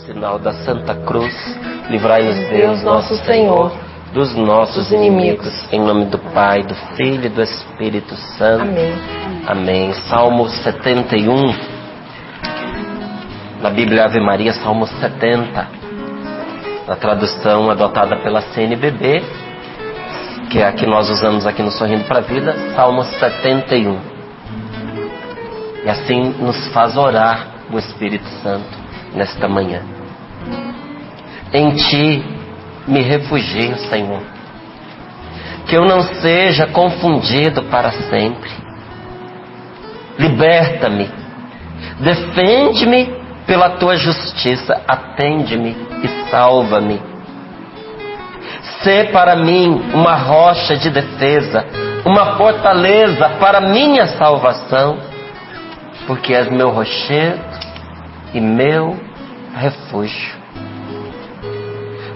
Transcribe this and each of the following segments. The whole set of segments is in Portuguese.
Sinal da Santa Cruz, livrai-nos Deus, nosso Senhor, dos nossos inimigos, em nome do Pai, do Filho e do Espírito Santo. Amém. Amém. Salmo 71, na Bíblia Ave Maria, Salmo 70, na tradução adotada pela CNBB, que é a que nós usamos aqui no Sorrindo para a Vida, Salmo 71. E assim nos faz orar o Espírito Santo nesta manhã. Em Ti me refugio, Senhor, que eu não seja confundido para sempre. Liberta-me, defende-me pela Tua justiça, atende-me e salva-me. Sê para mim uma rocha de defesa, uma fortaleza para minha salvação, porque és meu rochedo e meu refúgio.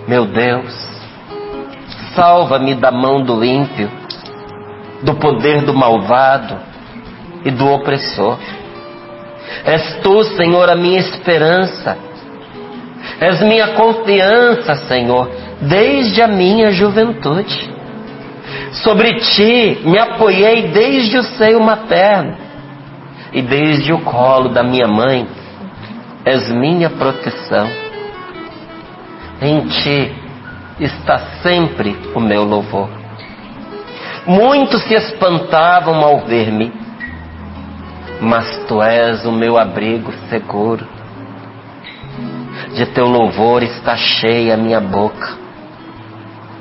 Meu Deus, salva-me da mão do ímpio, do poder do malvado e do opressor. És Tu, Senhor, a minha esperança. És minha confiança, Senhor, desde a minha juventude. Sobre Ti me apoiei desde o seio materno, e desde o colo da minha mãe és minha proteção. Em Ti está sempre o meu louvor. Muitos se espantavam ao ver-me, mas Tu és o meu abrigo seguro. De Teu louvor está cheia a minha boca,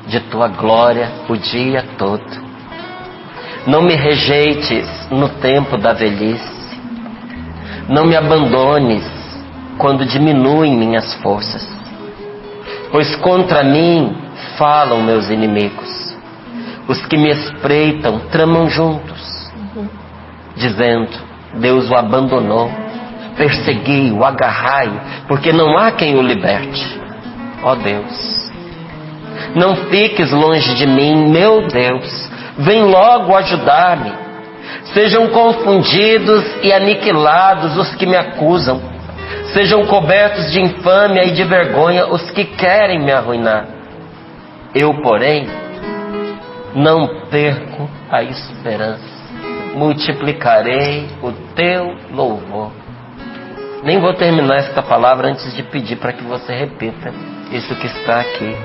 de Tua glória o dia todo. Não me rejeites no tempo da velhice, não me abandones quando diminuem minhas forças, pois contra mim falam meus inimigos. Os que me espreitam tramam juntos, dizendo: Deus o abandonou, persegui-o, agarrai-o, porque não há quem o liberte. Ó Deus, não fiques longe de mim, meu Deus, vem logo ajudar-me. Sejam confundidos e aniquilados os que me acusam, sejam cobertos de infâmia e de vergonha os que querem me arruinar. Eu, porém, não perco a esperança, multiplicarei o Teu louvor. Nem vou terminar esta palavra antes de pedir para que você repita isso que está aqui.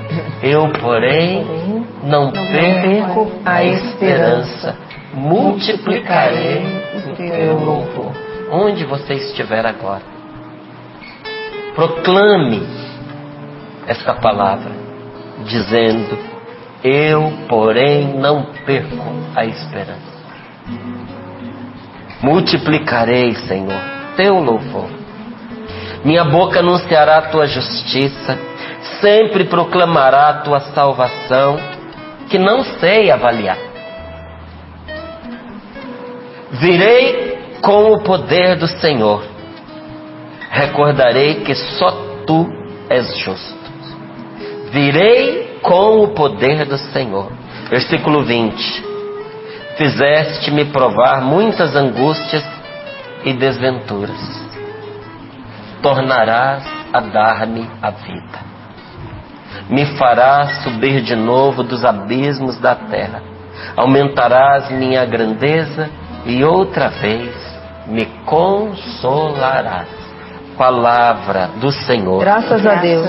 Eu, porém, não perco a esperança, multiplicarei o Teu louvor. Onde você estiver agora, proclame esta palavra, dizendo: eu, porém, não perco a esperança. Multiplicarei, Senhor, Teu louvor. Minha boca anunciará a Tua justiça, sempre proclamará a Tua salvação, que não sei avaliar. Virei com o poder do Senhor, recordarei que só Tu és justo. Virei com o poder do Senhor. Versículo 20. Fizeste-me provar muitas angústias e desventuras. Tornarás a dar-me a vida. Me farás subir de novo dos abismos da terra. Aumentarás minha grandeza e outra vez me consolarás. Palavra do Senhor. Graças a Deus.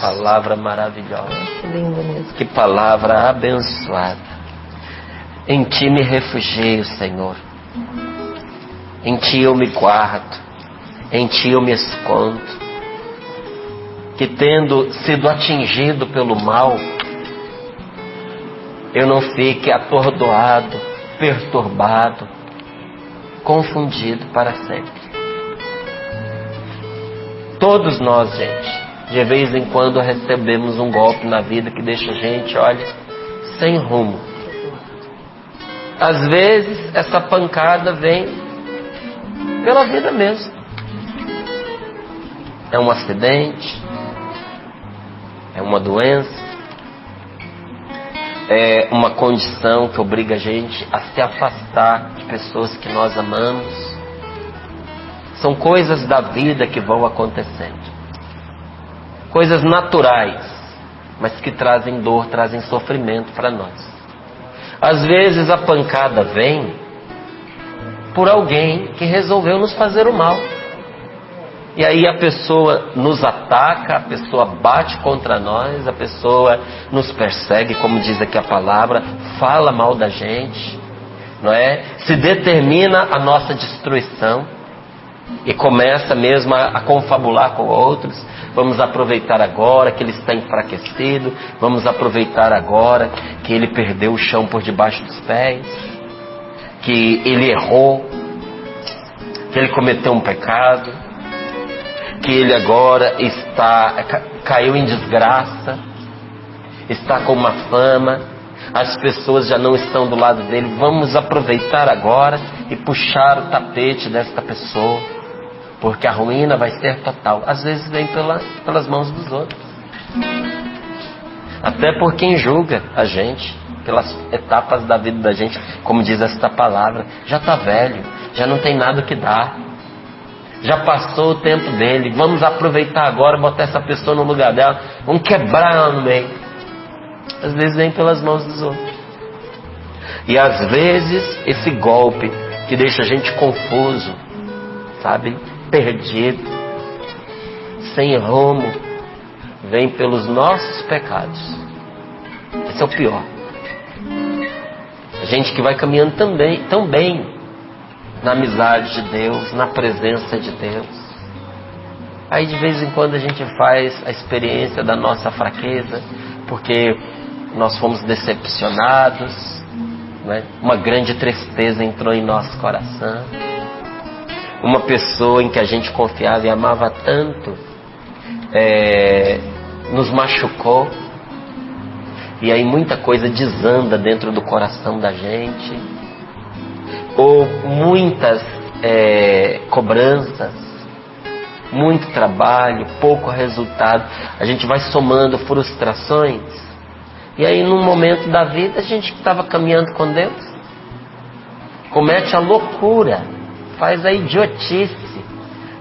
Palavra maravilhosa. Lindo mesmo. Que palavra abençoada. Em Ti me refugio, Senhor. Em Ti eu me guardo. Em Ti eu me escondo. Que tendo sido atingido pelo mal, eu não fique atordoado, perturbado, confundido para sempre. Todos nós, gente, de vez em quando recebemos um golpe na vida que deixa a gente, olha, sem rumo. Às vezes essa pancada vem pela vida mesmo. É um acidente, é uma doença, é uma condição que obriga a gente a se afastar de pessoas que nós amamos. São coisas da vida que vão acontecendo. coisas naturais, mas que trazem dor, trazem sofrimento para nós. Às vezes a pancada vem por alguém que resolveu nos fazer o mal. E aí a pessoa nos ataca, a pessoa bate contra nós, a pessoa nos persegue, como diz aqui a palavra, fala mal da gente, não é? Se determina a nossa destruição e começa mesmo a confabular com outros. Vamos aproveitar agora que ele está enfraquecido, vamos aproveitar agora que ele perdeu o chão por debaixo dos pés, que ele errou, que ele cometeu um pecado, que ele agora caiu em desgraça, está com uma fama, as pessoas já não estão do lado dele. Vamos aproveitar agora e puxar o tapete desta pessoa, porque a ruína vai ser total. Às vezes vem pelas mãos dos outros, até por quem julga a gente, pelas etapas da vida da gente, como diz esta palavra. Já está velho, já não tem nada que dar, já passou o tempo dele, vamos aproveitar agora, botar essa pessoa no lugar dela, vamos quebrar ela no meio. Às vezes vem pelas mãos dos outros. E às vezes esse golpe que deixa a gente confuso, sabe, perdido, sem rumo, vem pelos nossos pecados. Esse é o pior. A gente que vai caminhando tão bem na amizade de Deus, na presença de Deus. Aí de vez em quando a gente faz a experiência da nossa fraqueza, porque nós fomos decepcionados, né? Uma grande tristeza entrou em nosso coração. Uma pessoa em que a gente confiava e amava tanto, nos machucou. E aí muita coisa desanda dentro do coração da gente. Ou muitas cobranças, muito trabalho, pouco resultado. A gente vai somando frustrações. E aí num momento da vida, a gente que estava caminhando com Deus comete a loucura, faz a idiotice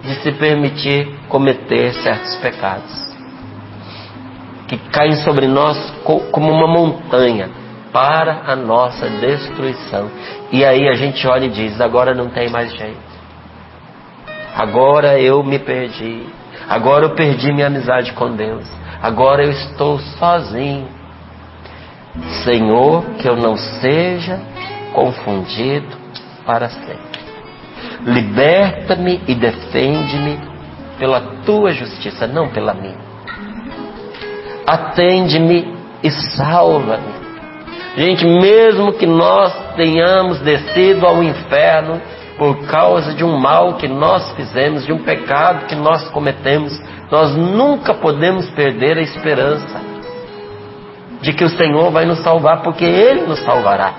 de se permitir cometer certos pecados que caem sobre nós como uma montanha para a nossa destruição. E aí a gente olha e diz: agora não tem mais jeito, agora eu me perdi, agora eu perdi minha amizade com Deus, agora eu estou sozinho. Senhor, que eu não seja confundido para sempre. Liberta-me e defende-me pela tua justiça, não pela minha. Atende-me e salva-me. Gente, mesmo que nós tenhamos descido ao inferno por causa de um mal que nós fizemos, de um pecado que nós cometemos, nós nunca podemos perder a esperança de que o Senhor vai nos salvar, porque Ele nos salvará.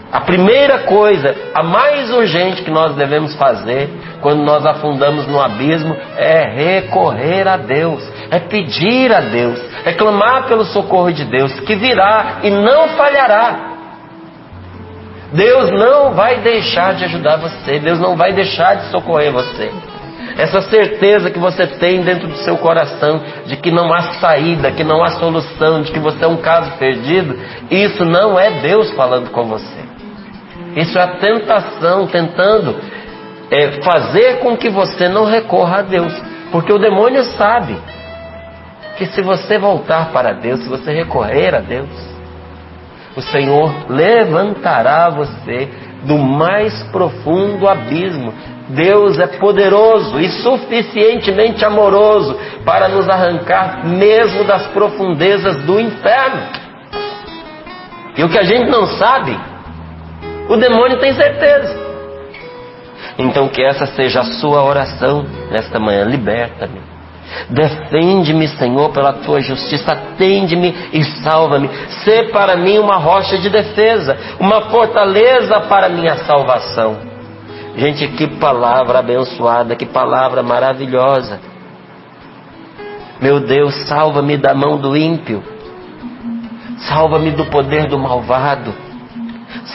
A primeira coisa, a mais urgente que nós devemos fazer quando nós afundamos no abismo é recorrer a Deus, é pedir a Deus, é clamar pelo socorro de Deus, que virá e não falhará. Deus não vai deixar de ajudar você, Deus não vai deixar de socorrer você. Essa certeza que você tem dentro do seu coração de que não há saída, que não há solução, de que você é um caso perdido, isso não é Deus falando com você. Isso é a tentação tentando fazer com que você não recorra a Deus. Porque o demônio sabe que se você voltar para Deus, se você recorrer a Deus, o Senhor levantará você do mais profundo abismo. Deus é poderoso e suficientemente amoroso para nos arrancar mesmo das profundezas do inferno. E o que a gente não sabe, o demônio tem certeza. Então que essa seja a sua oração nesta manhã. Liberta-me, defende-me, Senhor, pela tua justiça, atende-me e salva-me. Sê para mim uma rocha de defesa, uma fortaleza para a minha salvação. Gente, que palavra abençoada, que palavra maravilhosa. Meu Deus, salva-me da mão do ímpio, salva-me do poder do malvado,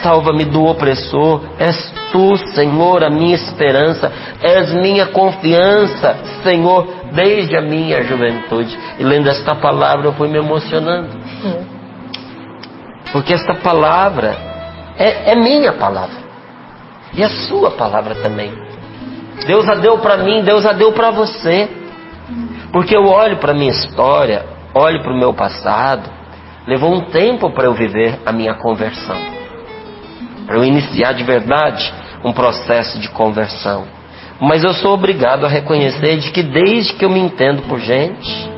salva-me do opressor. És tu, Senhor, a minha esperança, és minha confiança, Senhor. desde a minha juventude. E lendo esta palavra eu fui me emocionando. Porque esta palavra é minha palavra. E a sua palavra também. Deus a deu para mim, Deus a deu para você. Porque eu olho para a minha história, olho para o meu passado. Levou um tempo para eu viver a minha conversão. Para eu iniciar de verdade um processo de conversão. Mas eu sou obrigado a reconhecer de que desde que eu me entendo por gente,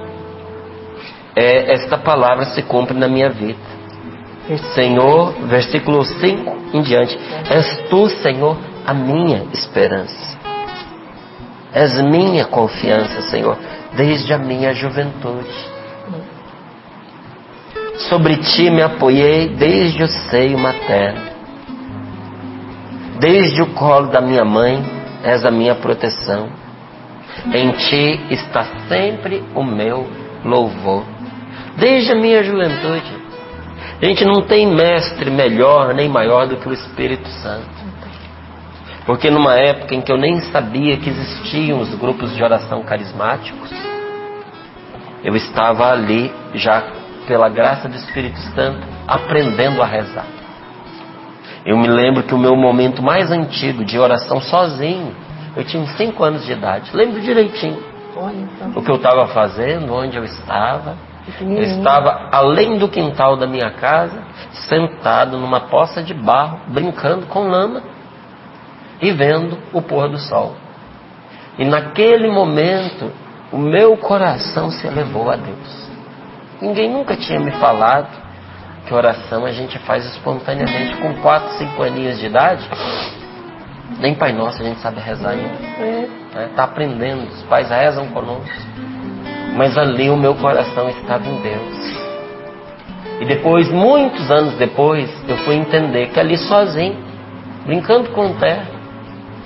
esta palavra se cumpre na minha vida. Senhor, versículo 5 em diante, és tu, Senhor, a minha esperança. És minha confiança, Senhor, desde a minha juventude. Sobre ti me apoiei desde o seio materno. Desde o colo da minha mãe, és a minha proteção. Em ti está sempre o meu louvor. Desde a minha juventude. A gente não tem mestre melhor nem maior do que o Espírito Santo. Porque numa época em que eu nem sabia que existiam os grupos de oração carismáticos, eu estava ali, já pela graça do Espírito Santo, aprendendo a rezar. Eu me lembro que o meu momento mais antigo de oração sozinho, eu tinha 5 anos de idade. Lembro direitinho o que eu estava fazendo, onde eu estava. Eu estava além do quintal da minha casa, sentado numa poça de barro, brincando com lama e vendo o pôr do sol. E naquele momento, o meu coração se elevou a Deus. Ninguém nunca tinha me falado que oração a gente faz espontaneamente. Com 4, 5 aninhos de idade, nem Pai Nosso a gente sabe rezar ainda. Está aprendendo, os pais rezam conosco. Mas ali o meu coração estava em Deus. E depois, muitos anos depois, eu fui entender que ali sozinho, brincando com terra,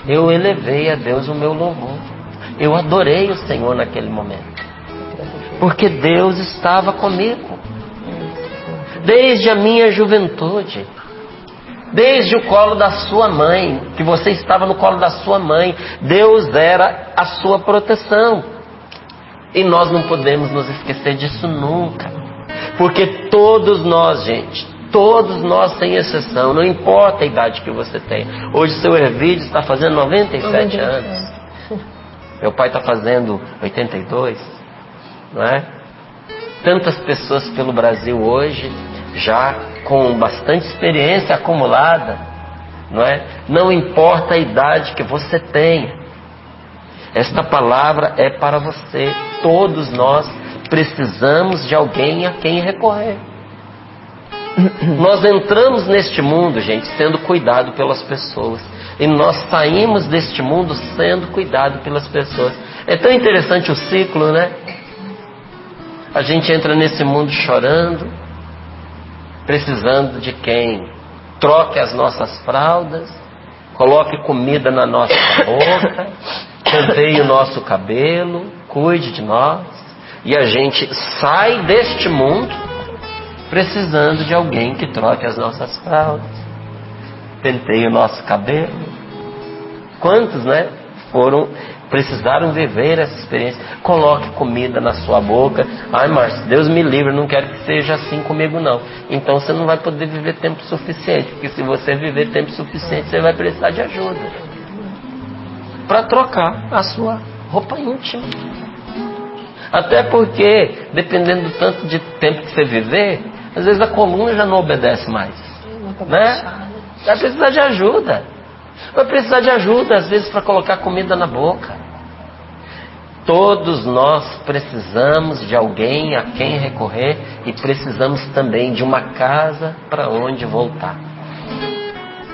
eu elevei a Deus o meu louvor. Eu adorei o Senhor naquele momento. Porque Deus estava comigo. Desde a minha juventude. Desde o colo da sua mãe, que você estava no colo da sua mãe, Deus era a sua proteção. E nós não podemos nos esquecer disso nunca. Porque todos nós, gente, todos nós sem exceção, não importa a idade que você tem. Hoje seu Hervídio está fazendo 97 anos. Meu pai está fazendo 82, não é? Tantas pessoas pelo Brasil hoje, já com bastante experiência acumulada, não é? Não importa a idade que você tenha. Esta palavra é para você. Todos nós precisamos de alguém a quem recorrer. Nós entramos neste mundo, gente, sendo cuidado pelas pessoas. E nós saímos deste mundo sendo cuidado pelas pessoas. É tão interessante o ciclo, né? A gente entra nesse mundo chorando, precisando de quem troque as nossas fraldas, coloque comida na nossa boca, penteie o nosso cabelo, cuide de nós. E a gente sai deste mundo precisando de alguém que troque as nossas fraldas, penteie o nosso cabelo. Quantos, né, precisaram viver essa experiência? Coloque comida na sua boca. Ai, Márcio, Deus me livre, não quero que seja assim comigo não. Então você não vai poder viver tempo suficiente, porque se você viver tempo suficiente, você vai precisar de ajuda para trocar a sua roupa íntima. Até porque, dependendo do tanto de tempo que você viver, às vezes a coluna já não obedece mais, né? Vai precisar de ajuda. Vai precisar de ajuda, às vezes, para colocar comida na boca. Todos nós precisamos de alguém a quem recorrer e precisamos também de uma casa para onde voltar.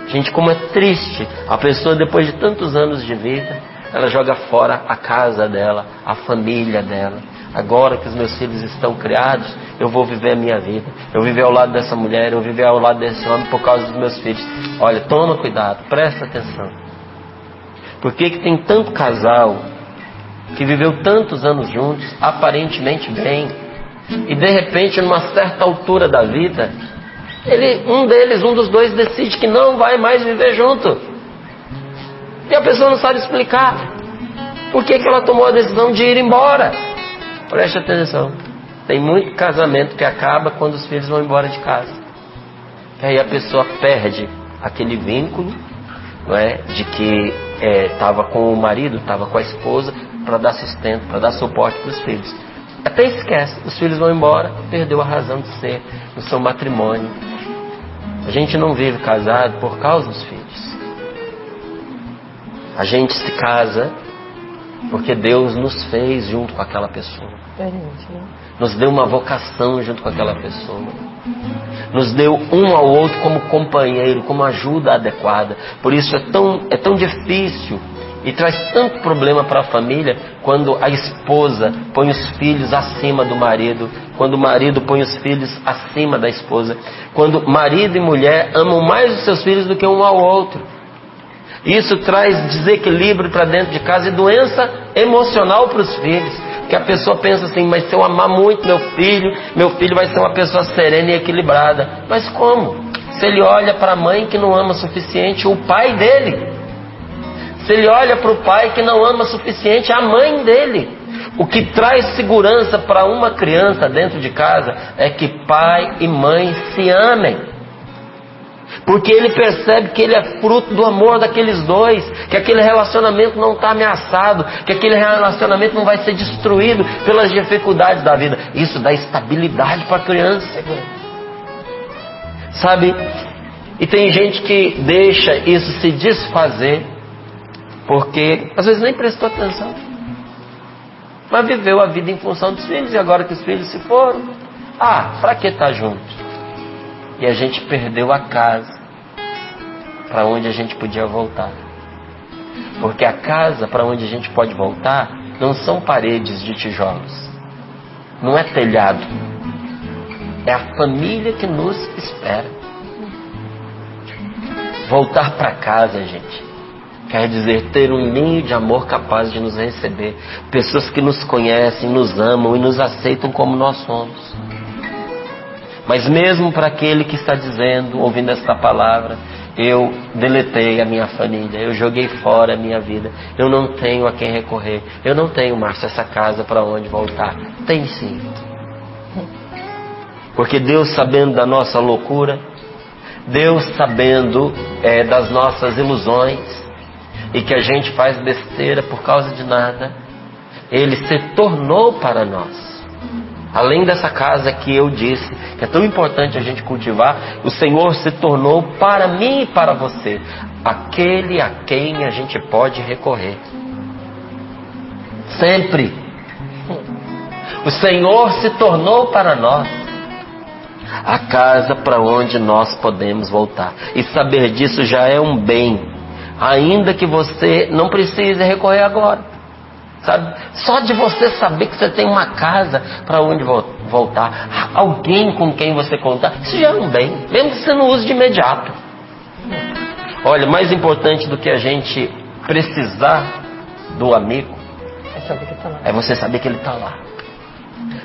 Gente, como é triste a pessoa, depois de tantos anos de vida, ela joga fora a casa dela, a família dela. Agora que os meus filhos estão criados, eu vou viver a minha vida. Eu viver ao lado dessa mulher, eu viver ao lado desse homem por causa dos meus filhos. Olha, toma cuidado, presta atenção. Por que tem tanto casal que viveu tantos anos juntos, aparentemente bem, e de repente, numa certa altura da vida, um dos dois decide que não vai mais viver junto. E a pessoa não sabe explicar. Por que ela tomou a decisão de ir embora? Preste atenção. Tem muito casamento que acaba quando os filhos vão embora de casa. E aí a pessoa perde aquele vínculo, não é, de que estava com o marido, estava com a esposa, para dar sustento, para dar suporte para os filhos. Até esquece, os filhos vão embora, perdeu a razão de ser no seu matrimônio. A gente não vive casado por causa dos filhos. A gente se casa porque Deus nos fez junto com aquela pessoa. Nos deu uma vocação junto com aquela pessoa. Nos deu um ao outro como companheiro, como ajuda adequada. Por isso é tão difícil e traz tanto problema para a família quando a esposa põe os filhos acima do marido, quando o marido põe os filhos acima da esposa, quando marido e mulher amam mais os seus filhos do que um ao outro. Isso traz desequilíbrio para dentro de casa e doença emocional para os filhos. Que a pessoa pensa assim, mas se eu amar muito meu filho vai ser uma pessoa serena e equilibrada. Mas como? Se ele olha para a mãe que não ama o suficiente, o pai dele. Se ele olha para o pai que não ama o suficiente, a mãe dele. O que traz segurança para uma criança dentro de casa é que pai e mãe se amem. Porque ele percebe que ele é fruto do amor daqueles dois, que aquele relacionamento não está ameaçado, que aquele relacionamento não vai ser destruído pelas dificuldades da vida. Isso dá estabilidade para a criança. Sabe? E tem gente que deixa isso se desfazer, porque às vezes nem prestou atenção, mas viveu a vida em função dos filhos, e agora que os filhos se foram, para que estar junto? E a gente perdeu a casa para onde a gente podia voltar. Porque a casa para onde a gente pode voltar não são paredes de tijolos, não é telhado, é a família que nos espera. Voltar para casa, gente, quer dizer ter um ninho de amor capaz de nos receber, pessoas que nos conhecem, nos amam e nos aceitam como nós somos. Mas mesmo para aquele que está dizendo, ouvindo esta palavra, eu deletei a minha família, eu joguei fora a minha vida, eu não tenho a quem recorrer, eu não tenho, Márcio, essa casa para onde voltar. Tem sim. Porque Deus, sabendo da nossa loucura, Deus sabendo das nossas ilusões, e que a gente faz besteira por causa de nada, Ele se tornou para nós. Além dessa casa que eu disse, que é tão importante a gente cultivar, o Senhor se tornou para mim e para você aquele a quem a gente pode recorrer. Sempre. O Senhor se tornou para nós a casa para onde nós podemos voltar. E saber disso já é um bem, ainda que você não precise recorrer agora. Sabe? Só de você saber que você tem uma casa para onde voltar, alguém com quem você contar, isso já é um bem, mesmo que você não use de imediato. Olha, mais importante do que a gente precisar do amigo é você saber que ele está lá.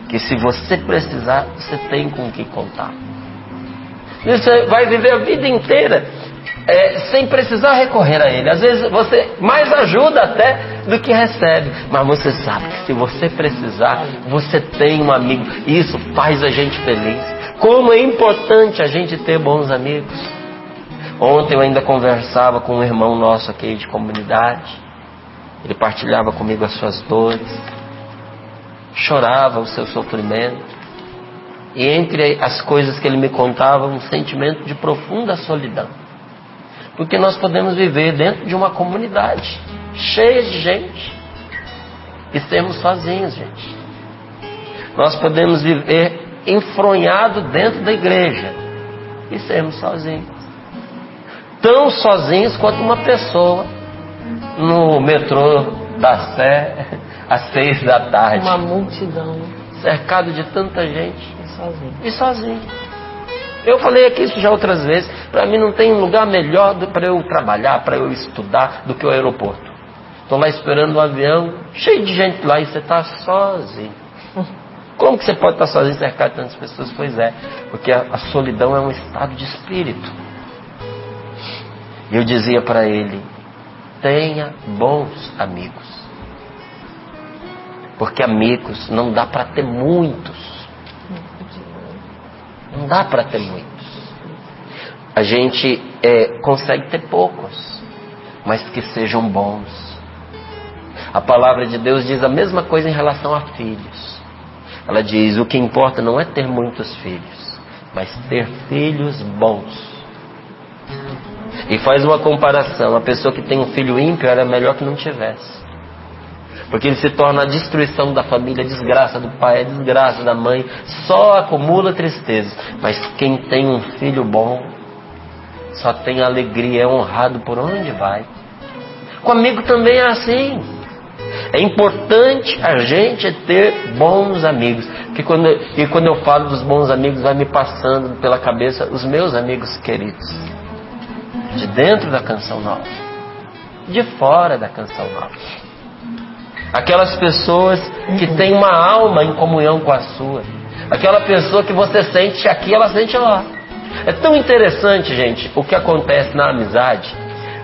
Que se você precisar, você tem com que contar. Você vai viver a vida inteira sem precisar recorrer a ele. Às vezes você mais ajuda até do que recebe, mas você sabe que se você precisar, você tem um amigo. Isso faz a gente feliz. Como é importante a gente ter bons amigos. Ontem eu ainda conversava com um irmão nosso aqui de comunidade. Ele partilhava comigo as suas dores, chorava o seu sofrimento, e entre as coisas que ele me contava, um sentimento de profunda solidão. Porque nós podemos viver dentro de uma comunidade cheia de gente e sermos sozinhos, gente. Nós podemos viver enfronhado dentro da igreja e sermos sozinhos. Tão sozinhos quanto uma pessoa no metrô da Sé às 6 da tarde. Uma multidão. Cercado de tanta gente. E sozinho. Eu falei aqui isso já outras vezes. Para mim não tem um lugar melhor para eu trabalhar, para eu estudar, do que o aeroporto. Estou lá esperando o avião, cheio de gente lá, e você está sozinho. Como que você pode estar sozinho cercado de tantas pessoas? Pois é, porque a solidão é um estado de espírito. E eu dizia para ele: tenha bons amigos. Porque amigos não dá para ter muitos. Não dá para ter muitos. A gente consegue ter poucos, mas que sejam bons. A palavra de Deus diz a mesma coisa em relação a filhos. Ela diz: o que importa não é ter muitos filhos, mas ter filhos bons. E faz uma comparação: a pessoa que tem um filho ímpio era melhor que não tivesse, porque ele se torna a destruição da família, a desgraça do pai, a desgraça da mãe, só acumula tristeza. Mas quem tem um filho bom só tem alegria, é honrado por onde vai. Com amigo também é assim. É importante a gente ter bons amigos. E quando eu falo dos bons amigos, vai me passando pela cabeça os meus amigos queridos, de dentro da Canção Nova, de fora da Canção Nova. Aquelas pessoas que têm uma alma em comunhão com a sua. Aquela pessoa que você sente aqui, ela sente lá. É tão interessante, gente, o que acontece na amizade,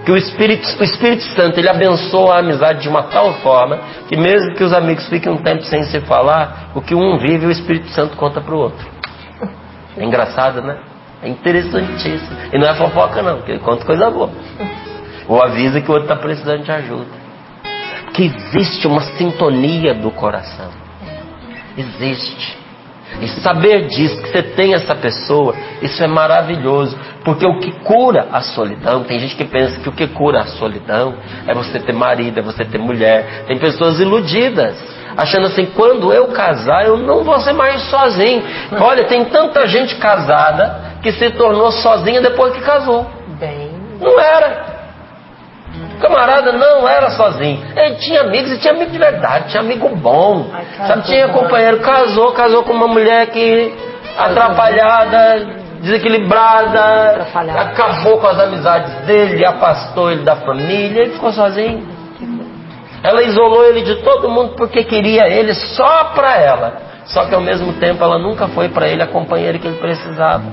que o Espírito Santo, ele abençoa a amizade de uma tal forma, que mesmo que os amigos fiquem um tempo sem se falar, o que um vive, o Espírito Santo conta para o outro. É engraçado, né? É interessantíssimo. E não é fofoca não, porque ele conta coisa boa. Ou avisa que o outro está precisando de ajuda. Porque existe uma sintonia do coração. Existe. E saber disso, que você tem essa pessoa, isso é maravilhoso. Porque o que cura a solidão, tem gente que pensa que o que cura a solidão é você ter marido, é você ter mulher. Tem pessoas iludidas, achando assim: quando eu casar, eu não vou ser mais sozinho. Olha, tem tanta gente casada que se tornou sozinha depois que casou. Não era. O camarada não era sozinho. Ele tinha amigos, e tinha amigo de verdade, tinha amigo bom. Sabe, tinha companheiro, casou com uma mulher que atrapalhada, desequilibrada, acabou com as amizades dele, afastou ele da família, ele ficou sozinho. Ela isolou ele de todo mundo porque queria ele só pra ela. Só que ao mesmo tempo ela nunca foi pra ele a companheira que ele precisava.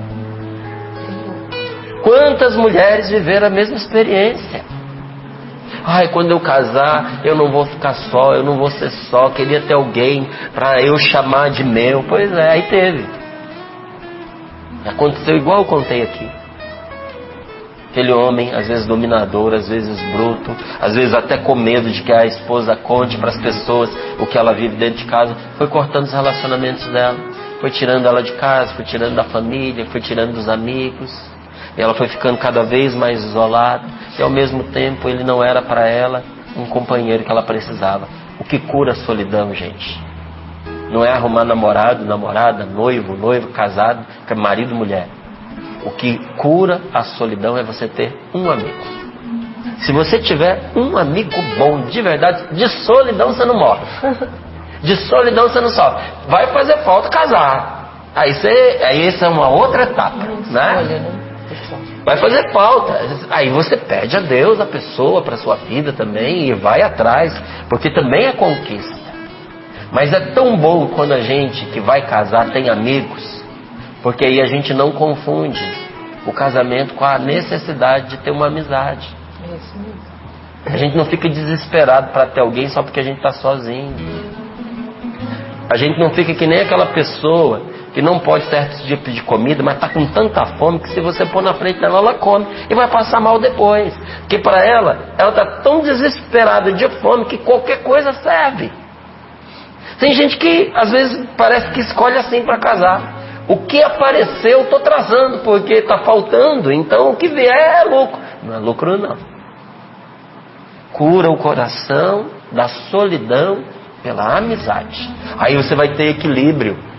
Quantas mulheres viveram a mesma experiência? Ai, quando eu casar, eu não vou ficar só, eu não vou ser só, queria ter alguém para eu chamar de meu. Pois é, aí teve. Aconteceu igual eu contei aqui. Aquele homem, às vezes dominador, às vezes bruto, às vezes até com medo de que a esposa conte para as pessoas o que ela vive dentro de casa, foi cortando os relacionamentos dela, foi tirando ela de casa, foi tirando da família, foi tirando dos amigos. E ela foi ficando cada vez mais isolada. E ao mesmo tempo ele não era para ela um companheiro que ela precisava. O que cura a solidão, gente, não é arrumar namorado, namorada, noivo, casado, marido, mulher. O que cura a solidão é você ter um amigo. Se você tiver um amigo bom de verdade, de solidão você não morre. De solidão você não sofre. Vai fazer falta casar. Aí essa é uma outra etapa, né? Vai fazer falta. Aí você pede a Deus a pessoa para sua vida também e vai atrás, porque também é conquista. Mas é tão bom quando a gente que vai casar tem amigos, porque aí a gente não confunde o casamento com a necessidade de ter uma amizade. A gente não fica desesperado para ter alguém só porque a gente está sozinho. A gente não fica que nem aquela pessoa que não pode certo tipo de comida, mas está com tanta fome que se você pôr na frente dela, ela come e vai passar mal depois. Porque para ela está tão desesperada de fome que qualquer coisa serve. Tem gente que às vezes parece que escolhe assim para casar. O que apareceu eu estou trazendo porque está faltando, então o que vier é lucro. Não é lucro não. Cura o coração da solidão pela amizade. Aí você vai ter equilíbrio.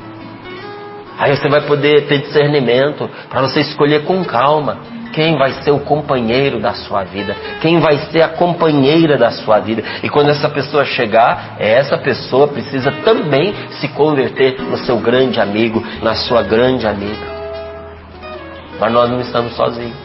Aí você vai poder ter discernimento para você escolher com calma quem vai ser o companheiro da sua vida, quem vai ser a companheira da sua vida. E quando essa pessoa chegar, essa pessoa precisa também se converter no seu grande amigo, na sua grande amiga. Mas nós não estamos sozinhos.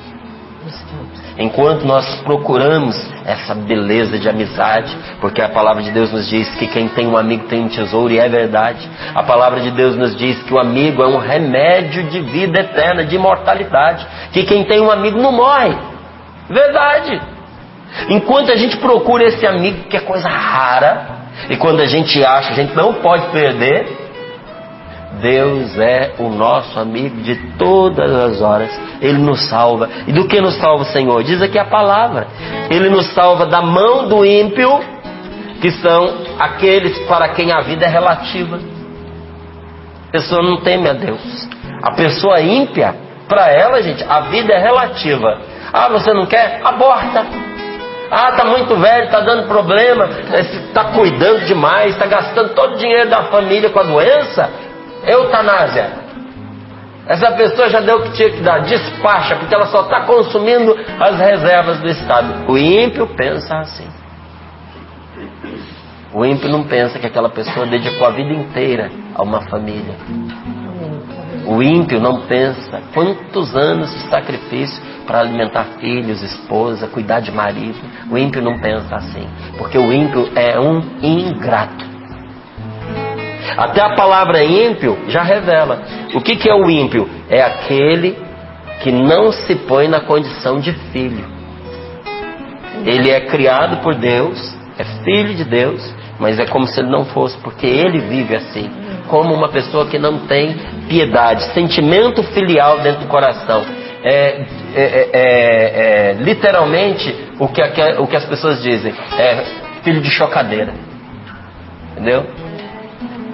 Enquanto nós procuramos essa beleza de amizade, porque a palavra de Deus nos diz que quem tem um amigo tem um tesouro, e é verdade. A palavra de Deus nos diz que o amigo é um remédio de vida eterna, de imortalidade, que quem tem um amigo não morre. Verdade. Enquanto a gente procura esse amigo, que é coisa rara, E quando a gente acha, a gente não pode perder, Deus é o nosso amigo de todas as horas. Ele nos salva. E do que nos salva o Senhor? Diz aqui a palavra. Ele nos salva da mão do ímpio, que são aqueles para quem a vida é relativa. A pessoa não teme a Deus. A pessoa ímpia, para ela, gente, a vida é relativa. Ah, você não quer? Aborta. Ah, tá muito velho, tá dando problema, tá cuidando demais, tá gastando todo o dinheiro da família com a doença. Eutanásia. Essa pessoa já deu o que tinha que dar, despacha, porque ela só está consumindo as reservas do Estado. O ímpio pensa assim. O ímpio não pensa que aquela pessoa dedicou a vida inteira a uma família. O ímpio não pensa quantos anos de sacrifício para alimentar filhos, esposa, cuidar de marido. O ímpio não pensa assim, porque o ímpio é um ingrato. Até a palavra ímpio já revela. O que é o ímpio? É aquele que não se põe na condição de filho. Ele é criado por Deus, é filho de Deus, mas é como se ele não fosse, porque ele vive assim, como uma pessoa que não tem piedade, sentimento filial dentro do coração. Literalmente o que as pessoas dizem, é filho de chocadeira. Entendeu?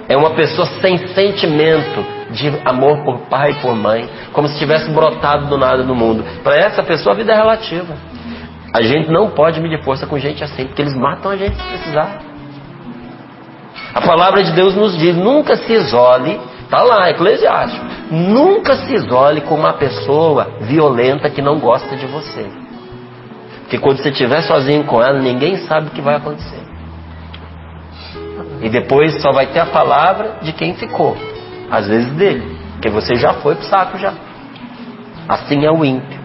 É uma pessoa sem sentimento de amor por pai e por mãe, como se tivesse brotado do nada no mundo. Para essa pessoa a vida é relativa. A gente não pode medir força com gente assim, porque eles matam a gente se precisar. A palavra de Deus nos diz, nunca se isole, está lá, Eclesiástico, nunca se isole com uma pessoa violenta que não gosta de você. Porque quando você estiver sozinho com ela, ninguém sabe o que vai acontecer. E depois só vai ter a palavra de quem ficou, às vezes dele, porque você já foi pro saco já. Assim é o ímpio,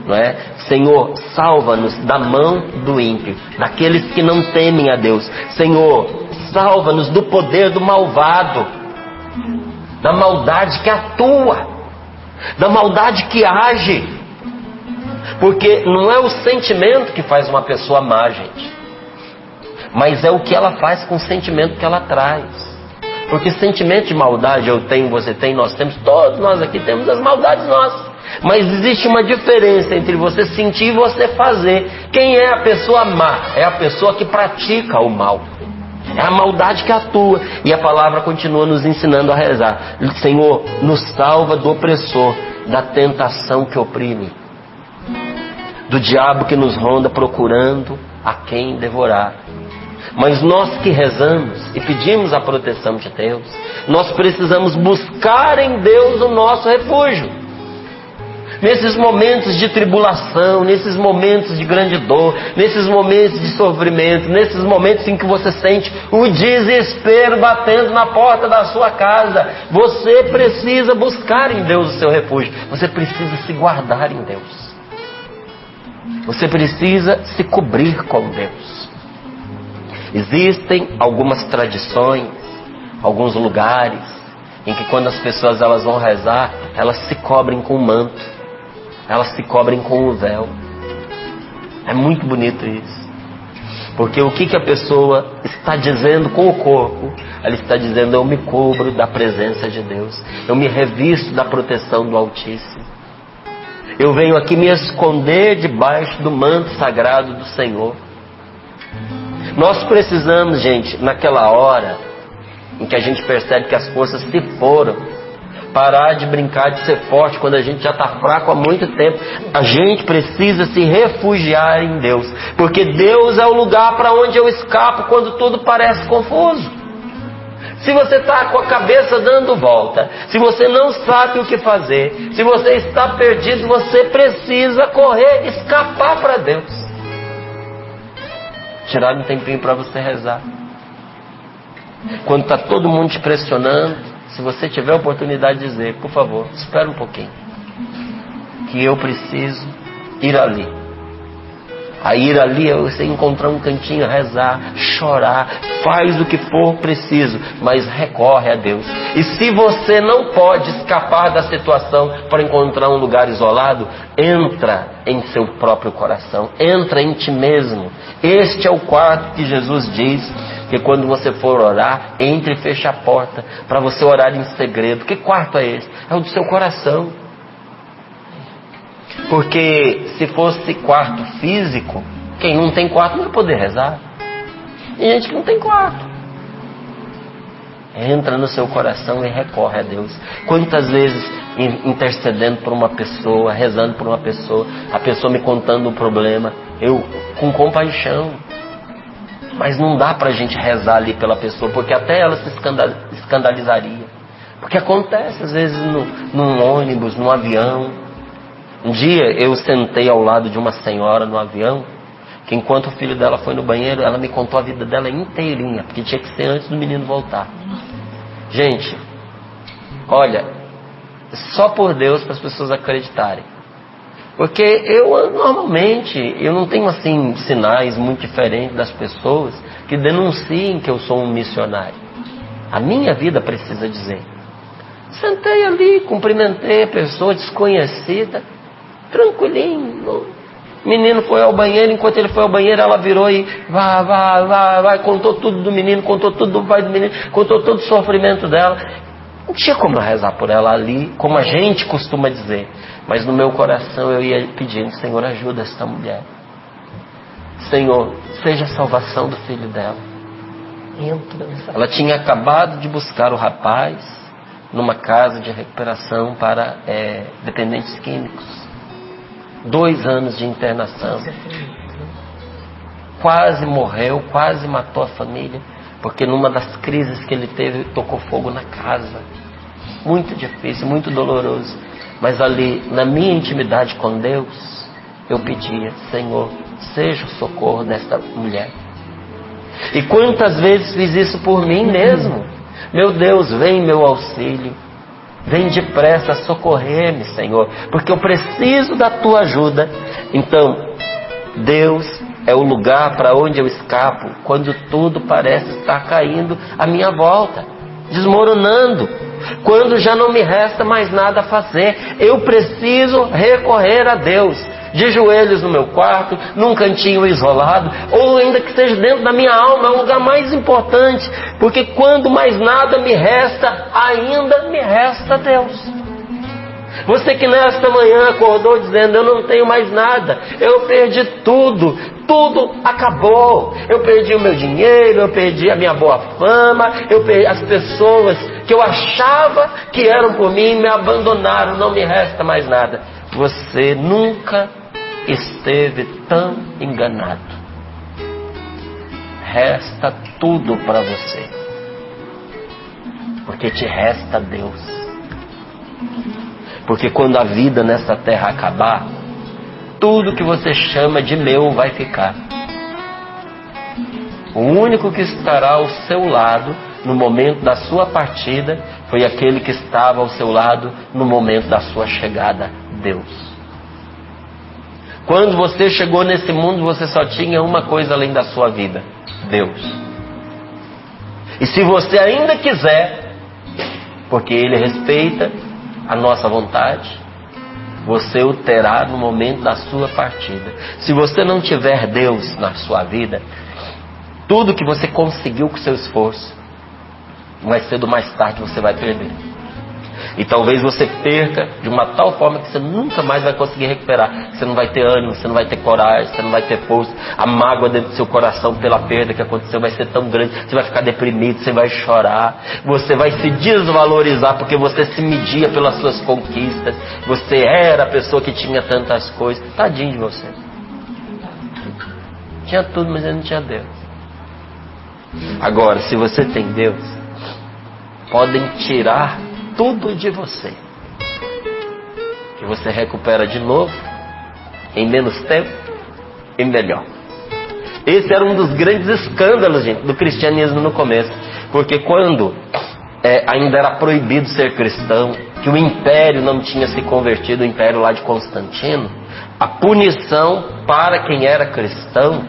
não é? Senhor, salva-nos da mão do ímpio, daqueles que não temem a Deus. Senhor, salva-nos do poder do malvado, da maldade que atua, da maldade que age. Porque não é o sentimento que faz uma pessoa má, gente, mas é o que ela faz com o sentimento que ela traz. Porque sentimento de maldade eu tenho, você tem, nós temos, todos nós aqui temos as maldades nossas. Mas existe uma diferença entre você sentir e você fazer. Quem é a pessoa má? É a pessoa que pratica o mal. É a maldade que atua. E a palavra continua nos ensinando a rezar. Senhor, nos salva do opressor, da tentação que oprime, do diabo que nos ronda procurando a quem devorar. Mas nós que rezamos e pedimos a proteção de Deus, nós precisamos buscar em Deus o nosso refúgio. Nesses momentos de tribulação, nesses momentos de grande dor, nesses momentos de sofrimento, nesses momentos em que você sente o desespero batendo na porta da sua casa, você precisa buscar em Deus o seu refúgio. Você precisa se guardar em Deus. Você precisa se cobrir com Deus. Existem algumas tradições, alguns lugares em que quando as pessoas elas vão rezar, elas se cobrem com o manto, elas se cobrem com o véu. É muito bonito isso, porque o que a pessoa está dizendo com o corpo? Ela está dizendo, eu me cubro da presença de Deus, eu me revisto da proteção do Altíssimo, eu venho aqui me esconder debaixo do manto sagrado do Senhor. Nós precisamos, gente, naquela hora em que a gente percebe que as forças se foram, parar de brincar de ser forte quando a gente já está fraco há muito tempo. A gente precisa se refugiar em Deus, porque Deus é o lugar para onde eu escapo quando tudo parece confuso. Se você está com a cabeça dando volta, se você não sabe o que fazer, se você está perdido, você precisa correr, escapar para Deus. Tirar um tempinho para você rezar. Quando está todo mundo te pressionando, se você tiver a oportunidade de dizer, por favor, espera um pouquinho, que eu preciso ir ali. A ir ali é você encontrar um cantinho, rezar, chorar, faz o que for preciso, mas recorre a Deus. E se você não pode escapar da situação para encontrar um lugar isolado, entra em seu próprio coração, entra em ti mesmo. Este é o quarto que Jesus diz que quando você for orar, entre e feche a porta, para você orar em segredo. Que quarto é esse? É o do seu coração. Porque se fosse quarto físico, quem não tem quarto não vai poder rezar. Tem gente que não tem quarto. Entra no seu coração e recorre a Deus. Quantas vezes intercedendo por uma pessoa, rezando por uma pessoa, a pessoa me contando um problema, eu com compaixão. Mas não dá pra gente rezar ali pela pessoa, porque até ela se escandalizaria. Porque acontece às vezes num ônibus, num avião. Um dia eu sentei ao lado de uma senhora no avião, que enquanto o filho dela foi no banheiro, ela me contou a vida dela inteirinha, porque tinha que ser antes do menino voltar. Gente, olha, só por Deus para as pessoas acreditarem. Porque eu normalmente, eu não tenho assim sinais muito diferentes das pessoas que denunciem que eu sou um missionário. A minha vida precisa dizer. Sentei ali, cumprimentei a pessoa desconhecida, tranquilinho. O menino foi ao banheiro, enquanto ele foi ao banheiro, ela virou e vai, contou tudo do menino, contou tudo do pai do menino, contou todo o sofrimento dela. Não tinha como eu rezar por ela ali, como a gente costuma dizer. Mas no meu coração eu ia pedindo: Senhor, ajuda esta mulher. Senhor, seja a salvação do filho dela. Ela tinha acabado de buscar o rapaz numa casa de recuperação para dependentes químicos. 2 anos de internação. Quase morreu, quase matou a família, porque numa das crises que ele teve, tocou fogo na casa. Muito difícil, muito doloroso. Mas ali, na minha intimidade com Deus, eu pedia: Senhor, seja o socorro desta mulher. E quantas vezes fiz isso por mim mesmo? Meu Deus, vem em meu auxílio. Vem depressa socorrer-me, Senhor, porque eu preciso da tua ajuda. Então, Deus é o lugar para onde eu escapo quando tudo parece estar caindo à minha volta, desmoronando, quando já não me resta mais nada a fazer. Eu preciso recorrer a Deus, de joelhos no meu quarto, num cantinho isolado, ou ainda que seja dentro da minha alma. É o lugar mais importante, porque quando mais nada me resta, ainda me resta Deus. Você que nesta manhã acordou dizendo: eu não tenho mais nada, eu perdi tudo, tudo acabou, eu perdi o meu dinheiro, eu perdi a minha boa fama, eu perdi as pessoas que eu achava que eram por mim, me abandonaram, não me resta mais nada. Você nunca esteve tão enganado. Resta tudo para você, porque te resta Deus. Porque quando a vida nessa terra acabar, tudo que você chama de meu vai ficar. O único que estará ao seu lado no momento da sua partida foi aquele que estava ao seu lado no momento da sua chegada: Deus. Quando você chegou nesse mundo, você só tinha uma coisa além da sua vida: Deus. E se você ainda quiser, porque Ele respeita a nossa vontade, você o terá no momento da sua partida. Se você não tiver Deus na sua vida, tudo que você conseguiu com seu esforço, mais cedo ou mais tarde você vai perder. E talvez você perca de uma tal forma que você nunca mais vai conseguir recuperar. Você não vai ter ânimo, você não vai ter coragem, você não vai ter força. A mágoa dentro do seu coração pela perda que aconteceu vai ser tão grande. Você vai ficar deprimido, você vai chorar. Você vai se desvalorizar porque você se media pelas suas conquistas. Você era a pessoa que tinha tantas coisas. Tadinho de você. Tinha tudo, mas ele não tinha Deus. Agora, se você tem Deus, podem tirar tudo de você, que você recupera de novo, em menos tempo e melhor. Esse era um dos grandes escândalos, gente, do cristianismo no começo, porque quando ainda era proibido ser cristão, que o império não tinha se convertido, o império lá de Constantino, a punição para quem era cristão,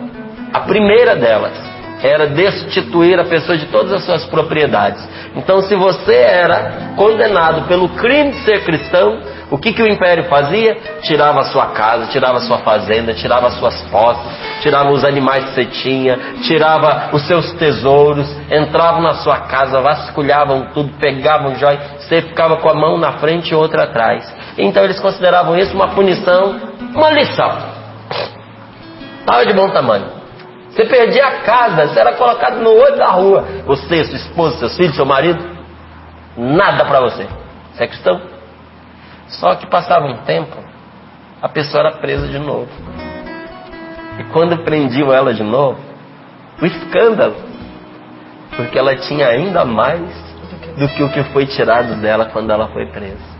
a primeira delas era destituir a pessoa de todas as suas propriedades. Então, se você era condenado pelo crime de ser cristão, O que o império fazia? Tirava a sua casa, tirava a sua fazenda, tirava as suas posses, tirava os animais que você tinha, tirava os seus tesouros, entravam na sua casa, vasculhavam tudo, pegavam joias, você ficava com a mão na frente e outra atrás. Então eles consideravam isso uma punição, uma lição. Estava de bom tamanho. Você perdia a casa, você era colocado no olho da rua. Você, sua esposa, seus filhos, seu marido, nada para você. Você é cristão? Só que passava um tempo, a pessoa era presa de novo. E quando prendiam ela de novo, o escândalo, porque ela tinha ainda mais do que o que foi tirado dela quando ela foi presa.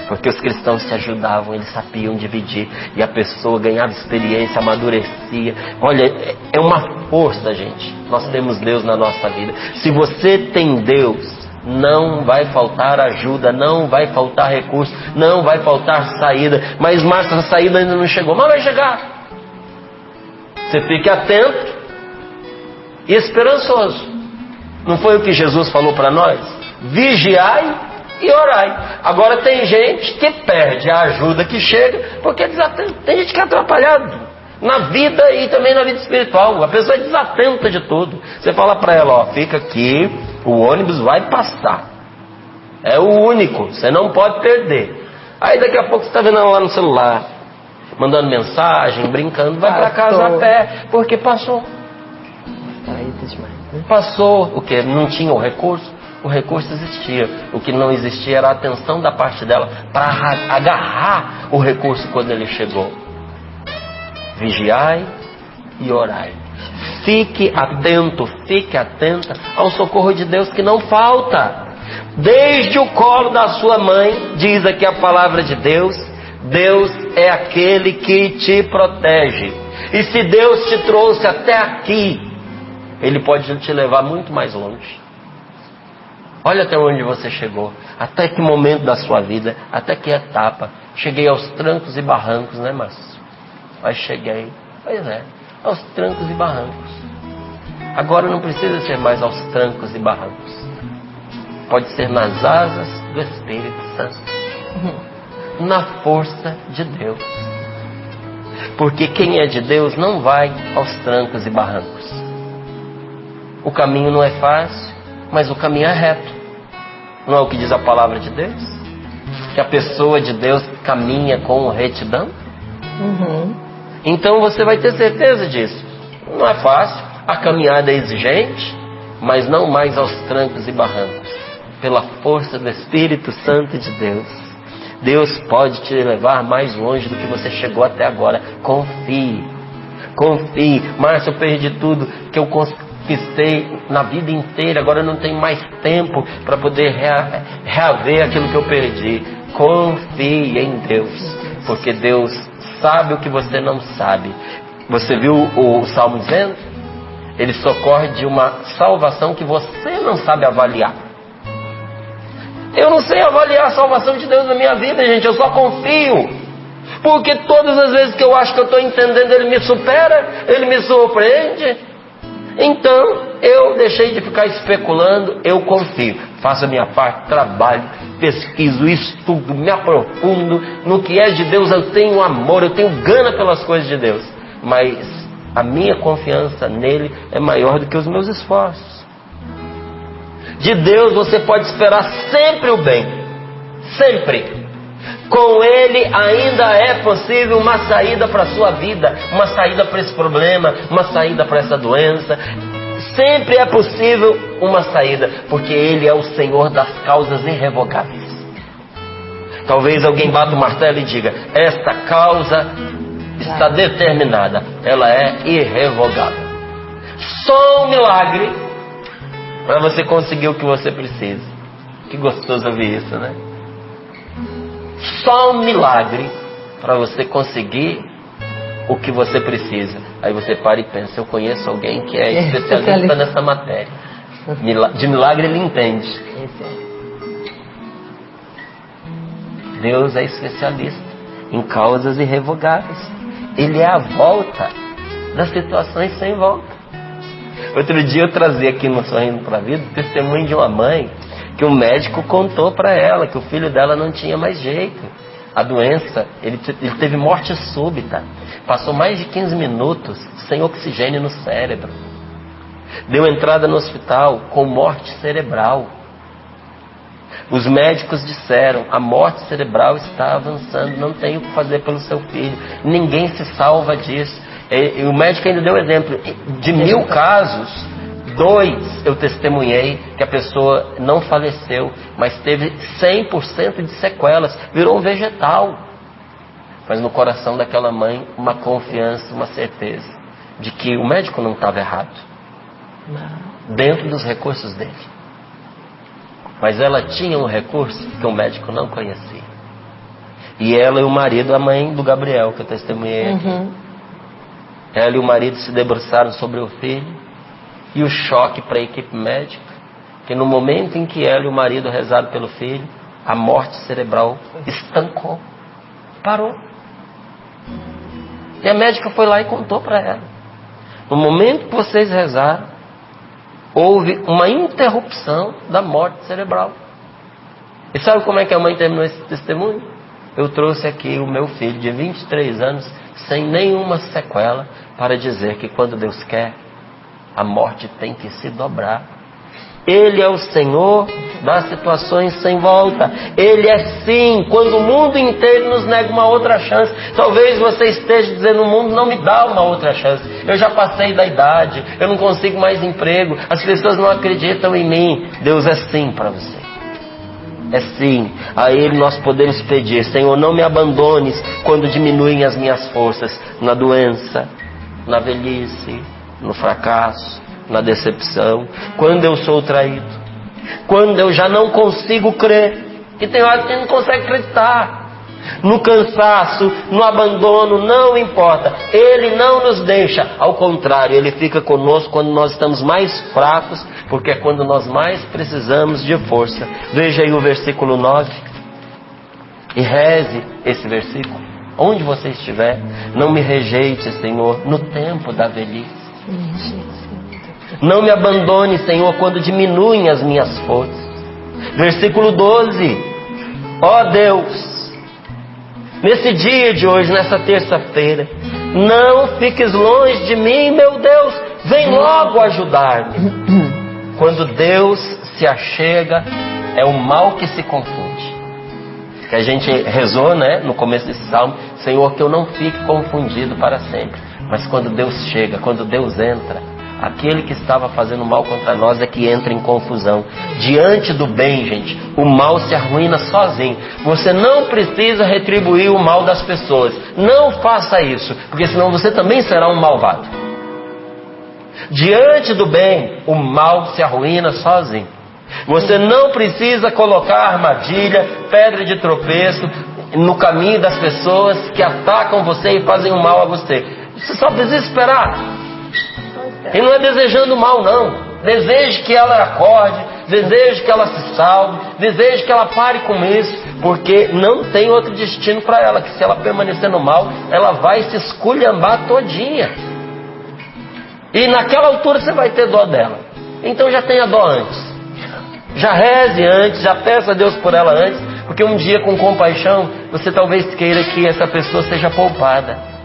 Porque os cristãos se ajudavam, eles sabiam dividir, e a pessoa ganhava experiência, amadurecia. Olha, é uma força, gente. Nós temos Deus na nossa vida. Se você tem Deus, não vai faltar ajuda, não vai faltar recurso, não vai faltar saída. Mas Márcia, a saída ainda não chegou. Mas vai chegar. Você fique atento e esperançoso. Não foi o que Jesus falou para nós? Vigiai e orai. Agora tem gente que perde a ajuda que chega porque é desatento. Tem gente que é atrapalhado na vida e também na vida espiritual. A pessoa é desatenta de tudo. Você fala para ela, ó, fica aqui, o ônibus vai passar. É o único, você não pode perder. Aí daqui a pouco você está vendo ela lá no celular, mandando mensagem, brincando, vai para casa a pé, porque passou. Passou, o que? Não tinha o recurso? O recurso existia. O que não existia era a atenção da parte dela para agarrar o recurso quando ele chegou. Vigiai e orai. Fique atento, fique atenta ao socorro de Deus que não falta. Desde o colo da sua mãe, diz aqui a palavra de Deus, Deus é aquele que te protege. E se Deus te trouxe até aqui, Ele pode te levar muito mais longe. Olha até onde você chegou, até que momento da sua vida, até que etapa. Cheguei aos trancos e barrancos, né, Márcio? Mas cheguei, pois é, aos trancos e barrancos. Agora não precisa ser mais aos trancos e barrancos. Pode ser nas asas do Espírito Santo, na força de Deus. Porque quem é de Deus não vai aos trancos e barrancos. O caminho não é fácil, mas o caminho é reto. Não é o que diz a palavra de Deus? Que a pessoa de Deus caminha com retidão? Então você vai ter certeza disso. Não é fácil, a caminhada é exigente, mas não mais aos trancos e barrancos. Pela força do Espírito Santo de Deus, Deus pode te levar mais longe do que você chegou até agora. Confie, confie. Márcio, eu perdi tudo que eu conquistei na vida inteira, agora eu não tenho mais tempo para poder reaver aquilo que eu perdi. Confie em Deus, porque Deus sabe o que você não sabe. Você viu o Salmo dizendo? Ele socorre de uma salvação que você não sabe avaliar. Eu não sei avaliar a salvação de Deus na minha vida, gente, eu só confio. Porque todas as vezes que eu acho que eu estou entendendo, Ele me supera, Ele me surpreende. Então, eu deixei de ficar especulando, eu confio. Faço a minha parte, trabalho, pesquiso, estudo, me aprofundo. No que é de Deus eu tenho amor, eu tenho gana pelas coisas de Deus. Mas a minha confiança nele é maior do que os meus esforços. De Deus você pode esperar sempre o bem. Sempre. Com Ele ainda é possível uma saída para a sua vida, uma saída para esse problema, uma saída para essa doença. Sempre é possível uma saída, porque Ele é o Senhor das causas irrevogáveis. Talvez alguém bata o martelo e diga, esta causa está determinada, ela é irrevogável. Só um milagre para você conseguir o que você precisa. Que gostoso ouvir isso, né? Só um milagre para você conseguir o que você precisa. Aí você para e pensa, eu conheço alguém que é especialista nessa matéria. De milagre ele entende. Deus é especialista em causas irrevogáveis. Ele é a volta das situações sem volta. Outro dia eu trazia aqui no Sorrindo para a Vida o testemunho de uma mãe que o médico contou para ela que o filho dela não tinha mais jeito. A doença, ele teve morte súbita. Passou mais de 15 minutos sem oxigênio no cérebro. Deu entrada no hospital com morte cerebral. Os médicos disseram: a morte cerebral está avançando, não tem o que fazer pelo seu filho, ninguém se salva disso. E o médico ainda deu exemplo: de 1000 casos, 2 eu testemunhei que a pessoa não faleceu, mas teve 100% de sequelas, virou um vegetal. Mas no coração daquela mãe, uma confiança, uma certeza de que o médico não estava errado, dentro dos recursos dele. Mas ela tinha um recurso que o médico não conhecia. E ela e o marido, a mãe do Gabriel, que eu testemunhei aqui, ela e o marido se debruçaram sobre o filho. E o choque para a equipe médica, que no momento em que ela e o marido rezaram pelo filho, a morte cerebral estancou, parou. E a médica foi lá e contou para ela: no momento que vocês rezaram, houve uma interrupção da morte cerebral. E sabe como é que a mãe terminou esse testemunho? Eu trouxe aqui o meu filho de 23 anos, sem nenhuma sequela, para dizer que quando Deus quer, a morte tem que se dobrar. Ele é o Senhor das situações sem volta. Ele é sim, quando o mundo inteiro nos nega uma outra chance. Talvez você esteja dizendo: o mundo não me dá uma outra chance, eu já passei da idade, eu não consigo mais emprego, as pessoas não acreditam em mim. Deus é sim para você. É sim. A Ele nós podemos pedir: Senhor, não me abandones quando diminuem as minhas forças, na doença, na velhice, no fracasso, na decepção, quando eu sou traído, quando eu já não consigo crer. E tem hora que a gente não consegue acreditar. No cansaço, no abandono, não importa. Ele não nos deixa. Ao contrário, Ele fica conosco quando nós estamos mais fracos, porque é quando nós mais precisamos de força. Veja aí o versículo 9 e reze esse versículo onde você estiver. Não me rejeite, Senhor, no tempo da velhice. Não me abandone, Senhor, quando diminuem as minhas forças. Versículo 12: ó Deus, nesse dia de hoje, nessa terça-feira, não fiques longe de mim, meu Deus, vem logo ajudar-me. Quando Deus se achega, é o mal que se confunde. Que a gente rezou, né, no começo desse salmo: Senhor, que eu não fique confundido para sempre. Mas quando Deus chega, quando Deus entra, aquele que estava fazendo mal contra nós é que entra em confusão. Diante do bem, gente, o mal se arruína sozinho. Você não precisa retribuir o mal das pessoas. Não faça isso, porque senão você também será um malvado. Diante do bem, o mal se arruína sozinho. Você não precisa colocar armadilha, pedra de tropeço no caminho das pessoas que atacam você e fazem o mal a você. Você só precisa esperar. E não é desejando mal, não. Deseje que ela acorde, deseje que ela se salve, deseje que ela pare com isso, porque não tem outro destino para ela, que se ela permanecer no mal, ela vai se esculhambar todinha. E naquela altura você vai ter dó dela. Então já tenha dó antes. Já reze antes, já peça a Deus por ela antes, porque um dia, com compaixão, você talvez queira que essa pessoa seja poupada.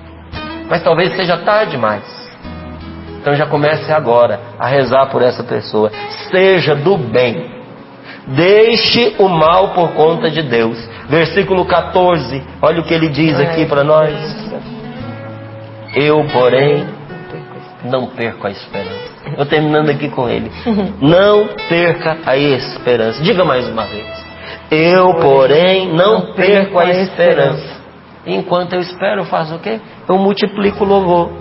Mas talvez seja tarde demais. Então já comece agora a rezar por essa pessoa. Seja do bem. Deixe o mal por conta de Deus. Versículo 14. Olha o que ele diz aqui para nós. Eu, porém, não perco a esperança. Eu terminando aqui com ele. Não perca a esperança. Diga mais uma vez. Eu, porém, não perco a esperança. Enquanto eu espero, eu faço o quê? Eu multiplico o louvor.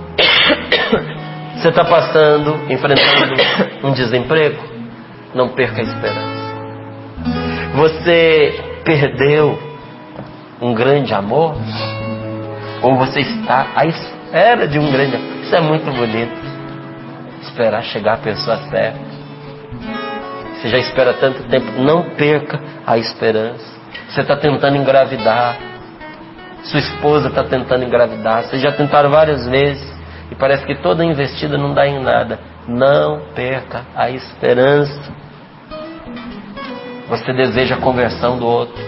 Você está passando, enfrentando um desemprego? Não perca a esperança. Você perdeu um grande amor? Ou você está à espera de um grande amor? Isso é muito bonito. Esperar chegar a pessoa certa. Você já espera tanto tempo. Não perca a esperança. Você está tentando engravidar. Sua esposa está tentando engravidar. Vocês já tentaram várias vezes e parece que toda investida não dá em nada. Não perca a esperança. Você deseja a conversão do outro,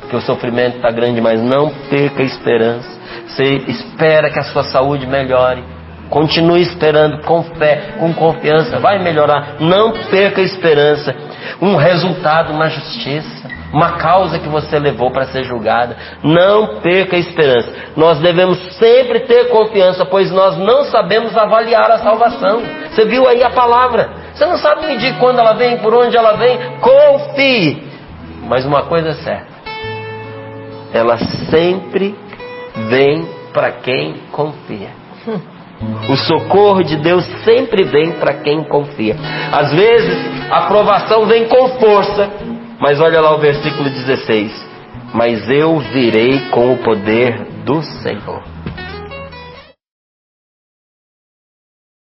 porque o sofrimento está grande, mas não perca a esperança. Você espera que a sua saúde melhore, continue esperando com fé, com confiança, vai melhorar. Não perca a esperança. Um resultado, uma justiça, uma causa que você levou para ser julgada. Não perca a esperança. Nós devemos sempre ter confiança, pois nós não sabemos avaliar a salvação. Você viu aí a palavra? Você não sabe medir quando ela vem, por onde ela vem. Confie. Mas uma coisa é certa: ela sempre vem para quem confia. O socorro de Deus sempre vem para quem confia. Às vezes a provação vem com força, mas olha lá o versículo 16: mas eu virei com o poder do Senhor.